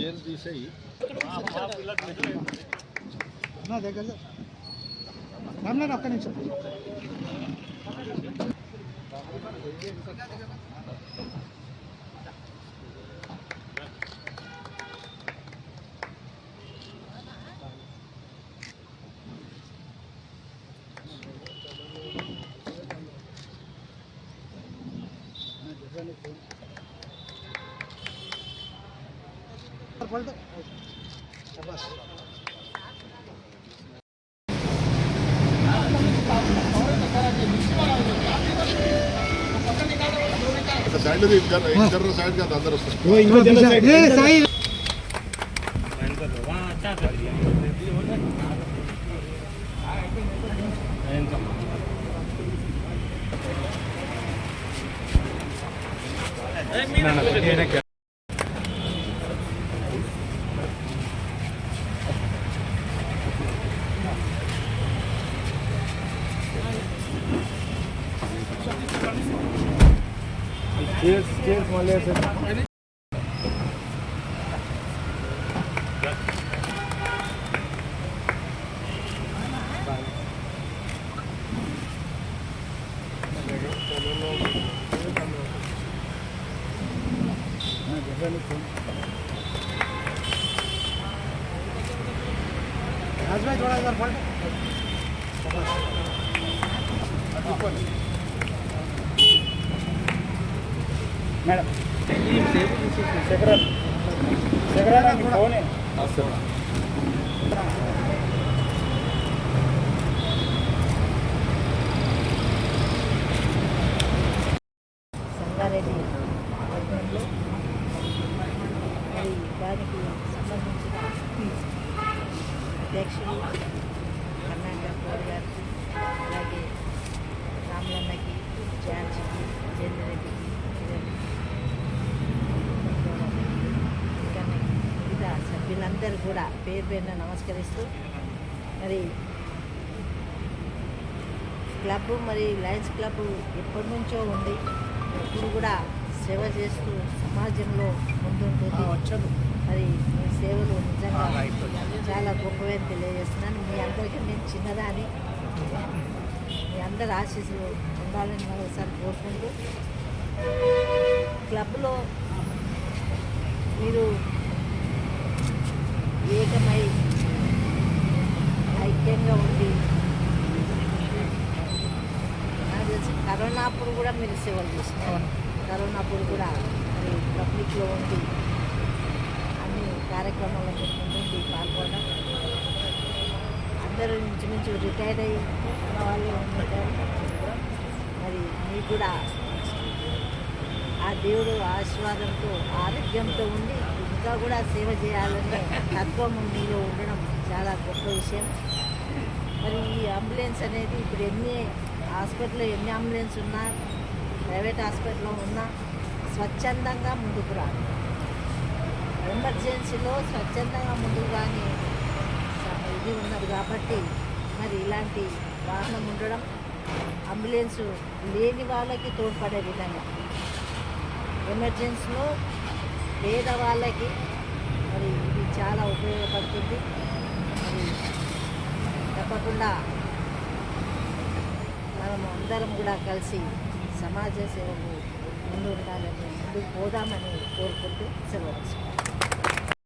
Chain తీసేయి నా దగ్గర రామ్నాథ్ ఒక్క నిమిషం साइड इधर साइड का अंदर वस्ताరు cheers మళ్ళీ राजभाई थोड़ा इधर पलट मैडम शेखर फोन है సంగారెడ్డి పట్టణంలో మరి దానికి సంబంధించిన అధ్యక్షులు కర్ణాటక గారికి అలాగే రామలన్నకి జాన్సీకి జేంద్రెడ్డికి ఇంకా మిగతా సభ్యులందరూ కూడా పేరు పేరున నమస్కరిస్తూ మరి క్లబ్ మరి లయన్స్ క్లబ్ ఎప్పటి నుంచో ఉంది, ఇప్పుడు కూడా సేవ చేస్తూ సమాజంలో ముందుంటుంది. మరి మీ సేవలు నిజంగా చాలా గొప్పవని తెలియజేస్తున్నాను. మీ అందరికీ నేను చిన్నదాన్ని, మీ అందరి ఆశీస్సులు ఉండాలని మరోసారి కోరుకుంటూ క్లబ్లో మీరు ఏకమై ఐక్యంగా ఉండి నాకు తెలిసి కరోనా అప్పుడు కూడా మీరు సేవలు చేస్తున్నారు. కరోనా అప్పుడు కూడా మరి పబ్లిక్లో ఉండి అన్ని కార్యక్రమాల్లో ముందుండి పాల్గొనడం, అందరూ ఇంచుమించు రిటైర్ అయ్యి ఉన్న వాళ్ళు ఉంటారు. మరి మీకు కూడా ఆ దేవుడు ఆశీర్వాదంతో ఆరోగ్యంతో ఉండి ఇంకా కూడా సేవ చేయాలనే తత్వం మీలో ఉండడం చాలా గొప్ప విషయం. మరి ఈ అంబులెన్స్ అనేది ఇప్పుడు ఎన్ని హాస్పిటల్లో ఎన్ని అంబులెన్స్ ఉన్నా, ప్రైవేట్ హాస్పిటల్లో ఉన్నా స్వచ్ఛందంగా ముందుకు రాదు. ఎమర్జెన్సీలో స్వచ్ఛందంగా ముందుకు కానీ ఇది ఉన్నది కాబట్టి మరి ఇలాంటి వాహనం ఉండడం అంబులెన్స్ లేని వాళ్ళకి తోడ్పడే విధంగా ఎమర్జెన్సీలో పేదవాళ్ళకి మరి ఇది చాలా ఉపయోగపడుతుంది. మరి తప్పకుండా మనం అందరం కూడా కలిసి సమాజ సేవకు ముందు ఉండాలని, ముందుకు పోదామని కోరుకుంటూ సెలవు.